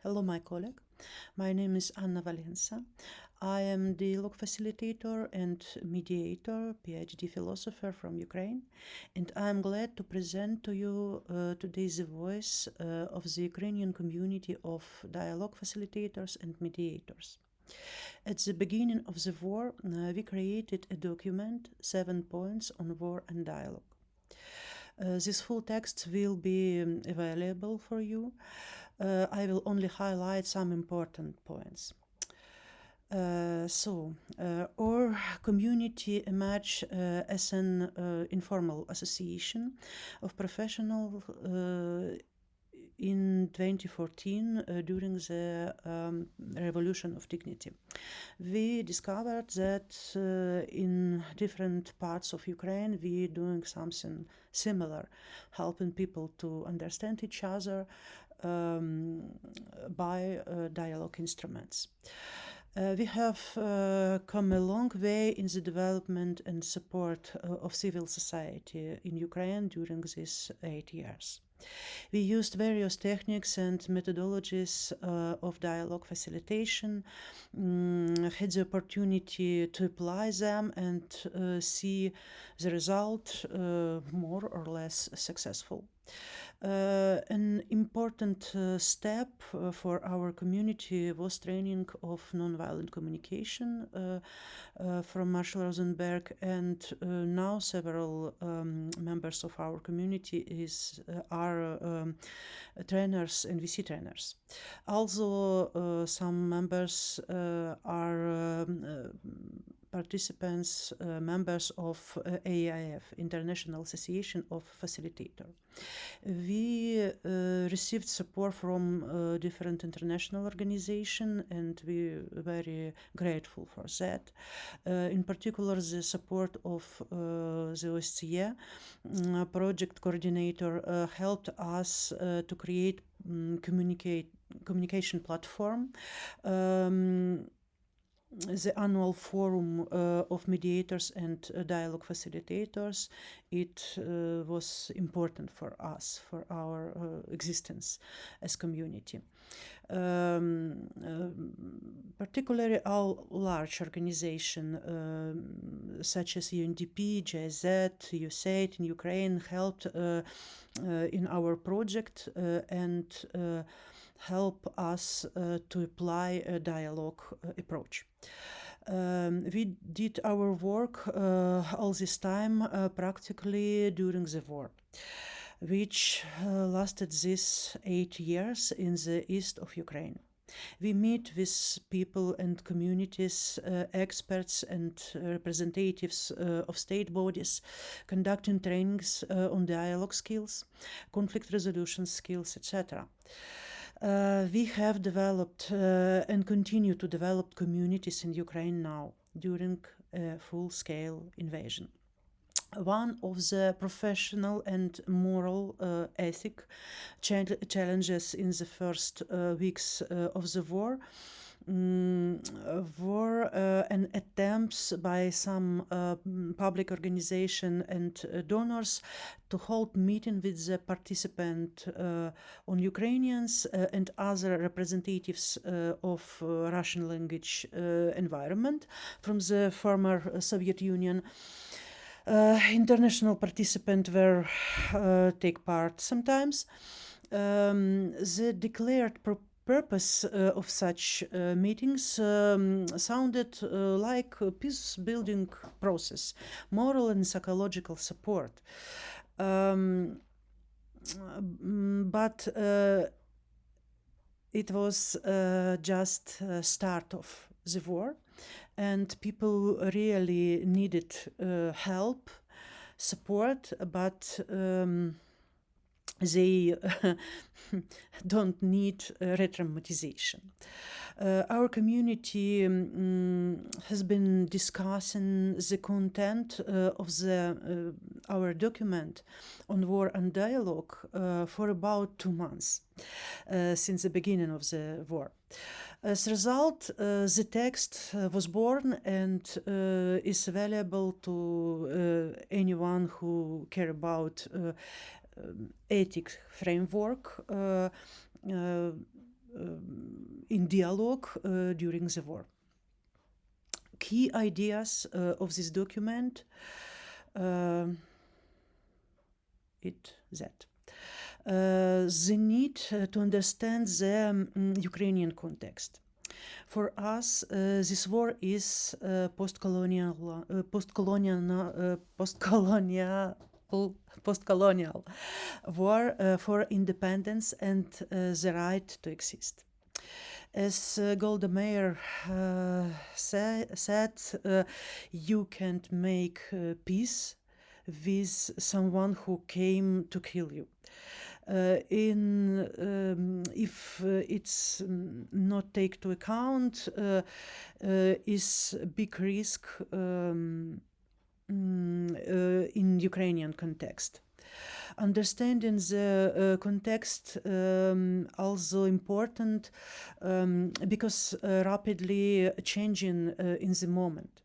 Hello, my colleague. My name is Anna Valensa. I am dialogue facilitator and mediator, PhD philosopher from Ukraine, and I am glad to present to you today the voice of the Ukrainian community of dialogue facilitators and mediators. At the beginning of the war, we created a document, 7 points on war and dialogue. This full text will be available for you. I will only highlight some important points. Our community emerged as an informal association of professionals in 2014 during the Revolution of Dignity. We discovered that in different parts of Ukraine we doing something similar, helping people to understand each other by dialogue instruments. We have come a long way in the development and support of civil society in Ukraine during these 8 years. We used various techniques and methodologies of dialogue facilitation, had the opportunity to apply them and see the result more or less successful. An important step for our community was training of nonviolent communication from Marshall Rosenberg, and now several members of our community are trainers and VC trainers. Also, some members are participants, members of AIF, International Association of Facilitators. We received support from different international organizations, and we're very grateful for that. In particular, the support of the OSCE project coordinator helped us to create communication platform. The annual forum of mediators and dialogue facilitators, it was important for us, for our existence as community. Particularly our large organization such as UNDP, GIZ, USAID in Ukraine helped in our project and help us to apply a dialogue approach. We did our work all this time practically during the war, which lasted these 8 years in the east of Ukraine. We meet with people and communities, experts and representatives of state bodies, conducting trainings on dialogue skills, conflict resolution skills, etc. We have developed and continue to develop communities in Ukraine now during a full-scale invasion. One of the professional and moral ethic challenges in the first weeks of the war were an attempts by some public organization and donors to hold meeting with the participant on Ukrainians and other representatives of Russian language environment from the former Soviet Union. International participants were take part sometimes. The declared purpose of such meetings sounded like a peace-building process, moral and psychological support. But it was just start of the war, and people really needed help, support, but they don't need re-traumatization. Our community has been discussing the content of our document on war and dialogue for about 2 months since the beginning of the war. As a result, the text was born and is available to anyone who care about ethics framework. in dialogue during the war. Key ideas of this document, the need to understand the Ukrainian context. For us, this war is post-colonial war for independence and the right to exist. As Golda Meir said, you can't make peace with someone who came to kill you. If it's not take to account, is a big risk in Ukrainian context. Understanding the context also important because rapidly changing in the moment.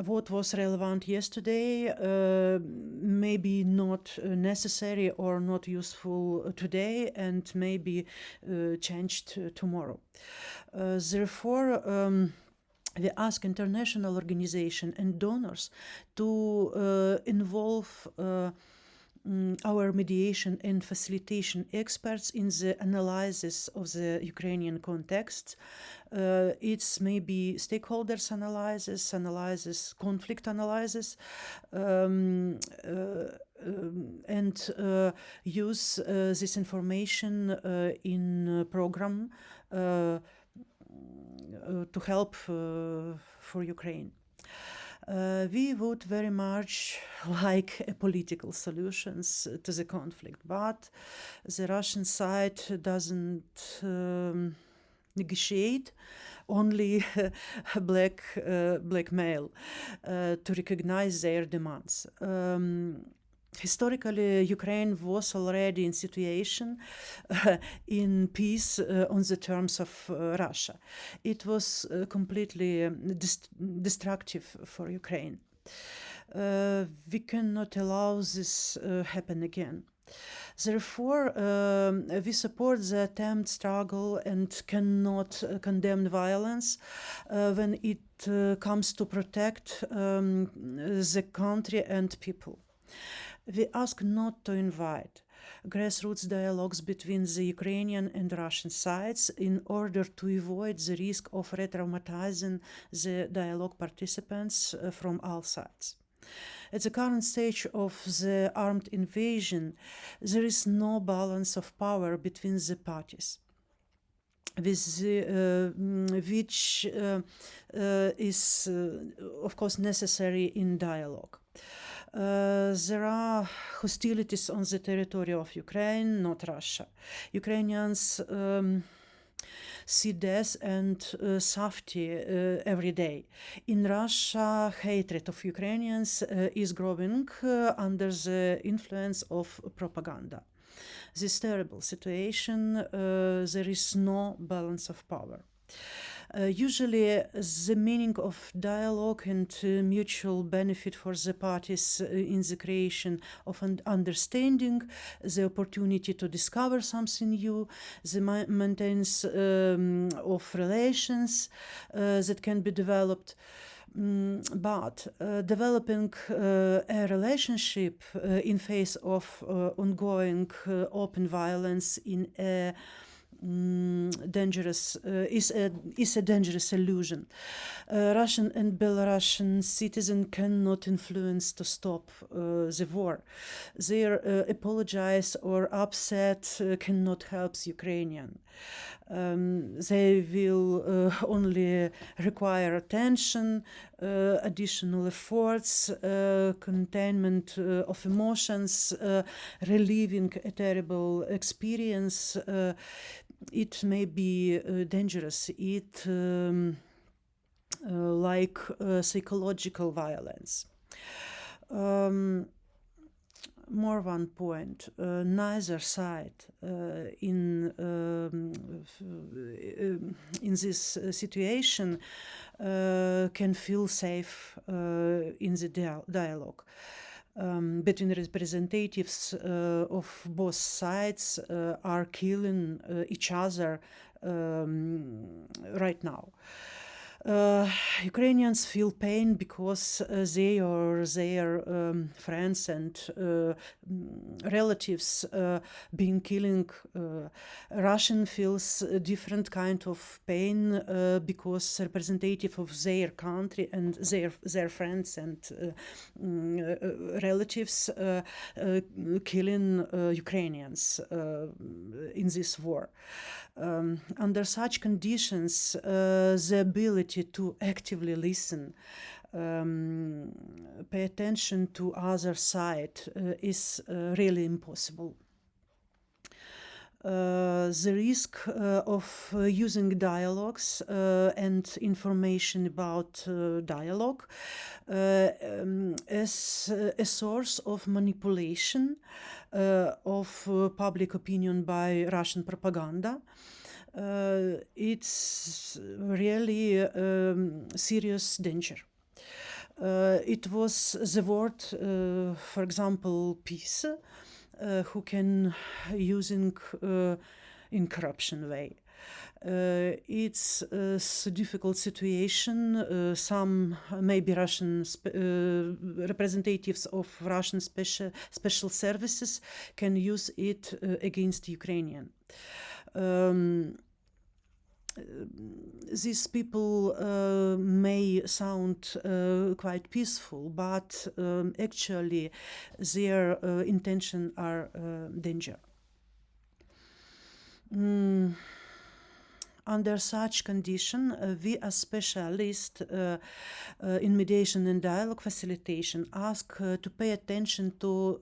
What was relevant yesterday maybe not necessary or not useful today and maybe changed tomorrow. Therefore, we ask international organizations and donors to involve our mediation and facilitation experts in the analysis of the Ukrainian context. It's maybe stakeholders analysis, conflict analysis, and use this information in program to help for Ukraine. We would very much like political solutions to the conflict, but the Russian side doesn't negotiate, only blackmail to recognize their demands. Historically, Ukraine was already in situation in peace on the terms of Russia. It was completely destructive for Ukraine. We cannot allow this happen again. Therefore, we support the attempt, struggle, and cannot condemn violence when it comes to protect the country and people. We ask not to invite grassroots dialogues between the Ukrainian and Russian sides in order to avoid the risk of re-traumatizing the dialogue participants from all sides. At the current stage of the armed invasion, there is no balance of power between the parties, which is, of course, necessary in dialogue. There are hostilities on the territory of Ukraine, not Russia. Ukrainians see death and safety every day. In Russia, hatred of Ukrainians is growing under the influence of propaganda. This terrible situation, there is no balance of power. Usually, the meaning of dialogue and mutual benefit for the parties in the creation of an understanding, the opportunity to discover something new, the maintenance of relations that can be developed. But developing a relationship in face of ongoing open violence in a is a dangerous illusion. Russian and Belarusian citizens cannot influence to stop the war. Their apologize or upset cannot help the Ukrainian. They will only require attention, additional efforts, containment of emotions, reliving a terrible experience. It may be dangerous. It like psychological violence. More one point. Neither side in this situation can feel safe in the dialogue. between representatives of both sides are killing each other right now. Ukrainians feel pain because they or their friends and relatives being killing. Russian feels a different kind of pain because representative of their country and their friends and relatives killing Ukrainians in this war. Under such conditions, the ability to actively listen, pay attention to other side is really impossible. The risk of using dialogues and information about dialogue as a source of manipulation of public opinion by Russian propaganda. It's really serious danger. It was the word, for example, peace, who can using in corruption way. It's a difficult situation. Some maybe Russian representatives of Russian special services can use it against Ukrainian. These people may sound quite peaceful, but actually their intention are danger. Under such condition, we as specialists in mediation and dialogue facilitation ask to pay attention to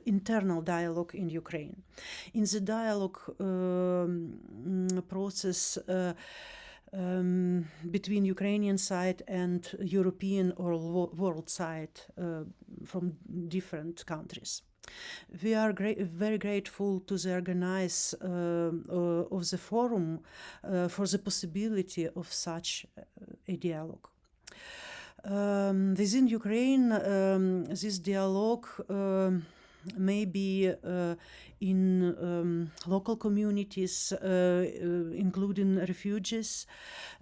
internal dialogue in Ukraine. In the dialogue process between Ukrainian side and European or world side from different countries. We are very grateful to the organizer of the forum for the possibility of such a dialogue. Within Ukraine, this dialogue may be in local communities, including refugees,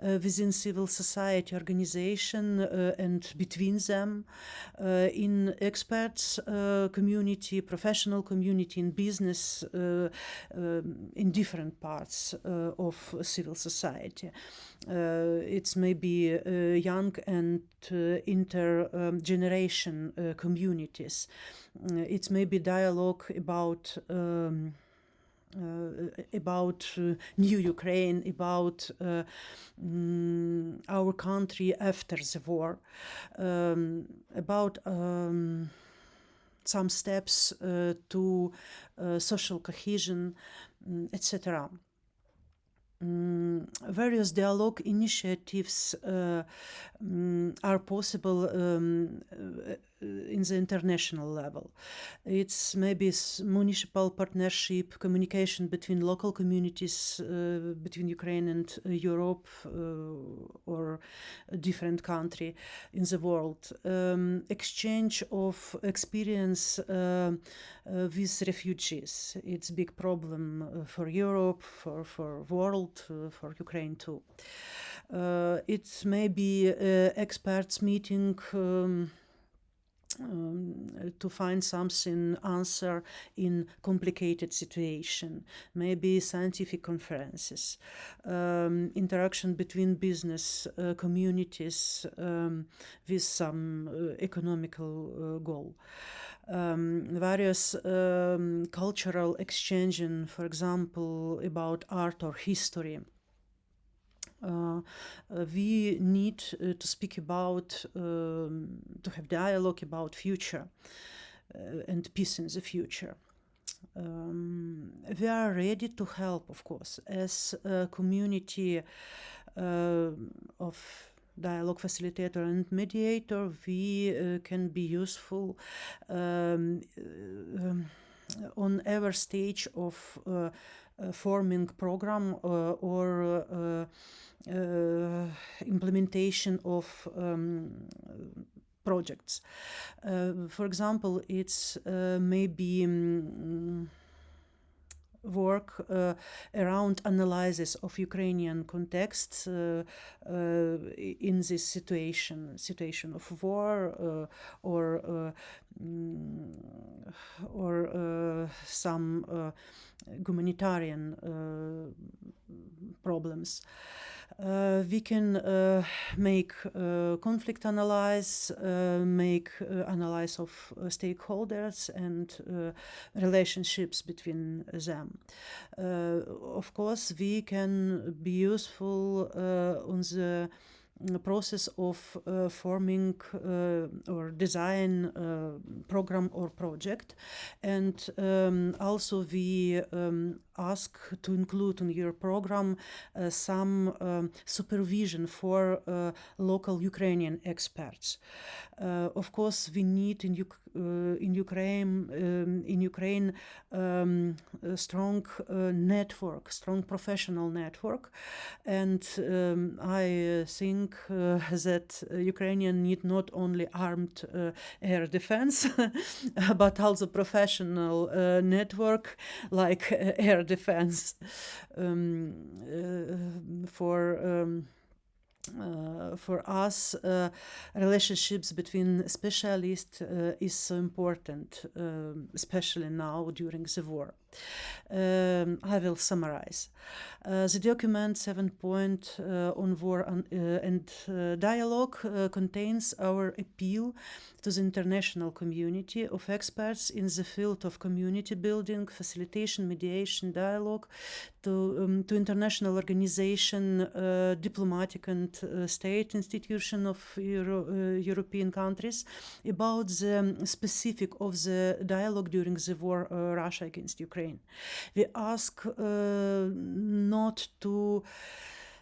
within civil society organization and between them, in experts community, professional community, in business, in different parts of civil society. It's maybe young and intergeneration communities. It's maybe dialogue about new Ukraine, about our country after the war, about some steps to social cohesion, etc. Various dialogue initiatives are possible in the international level. It's maybe municipal partnership, communication between local communities, between Ukraine and Europe or a different country in the world. Exchange of experience with refugees. It's a big problem for Europe, for world, for Ukraine too. It may be experts meeting to find something answer in complicated situation, maybe scientific conferences, interaction between business communities with some economical goal. Various cultural exchanging, for example, about art or history. We need to speak about, to have dialogue about future and peace in the future. We are ready to help, of course, as a community of dialogue facilitator and mediator. We can be useful on every stage of forming program or implementation of projects. For example, it's maybe work around analysis of Ukrainian context in this situation of war or some humanitarian problems. We can make conflict analysis, make analysis of stakeholders and relationships between them. Of course, we can be useful on the process of forming or design program or project, and also we ask to include in your program some supervision for local Ukrainian experts. Of course, we need in Ukraine a strong network, strong professional network, and I think that Ukrainian need not only armed air defense, but also professional network like air defense for us, relationships between specialists is so important, especially now during the war. I will summarize. The document 7 point on war and dialogue contains our appeal to the international community of experts in the field of community building, facilitation, mediation, dialogue, to international organization, diplomatic and state institution of European countries about the specific of the dialogue during the war Russia against Ukraine. We ask not to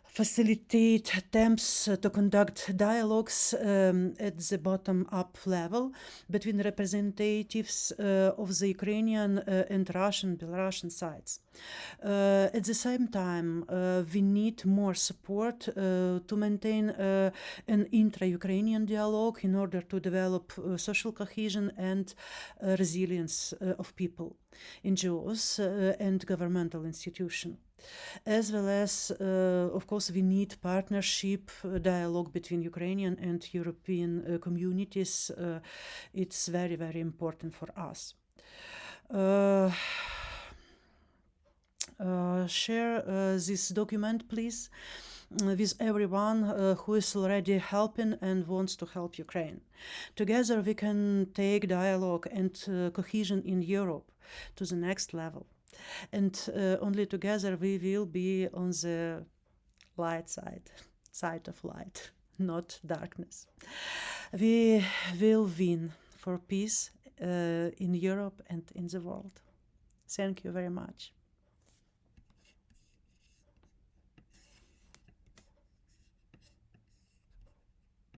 facilitate attempts to conduct dialogues at the bottom-up level between representatives of the Ukrainian and Russian, Belarusian sides. At the same time, we need more support to maintain an intra-Ukrainian dialogue in order to develop social cohesion and resilience of people, NGOs, and governmental institutions. As well as, of course, we need partnership, dialogue between Ukrainian and European communities. It's very, very important for us. Share this document, please, with everyone who is already helping and wants to help Ukraine. Together we can take dialogue and cohesion in Europe to the next level. And only together we will be on the light side of light, not darkness. We will win for peace in Europe and in the world. Thank you very much.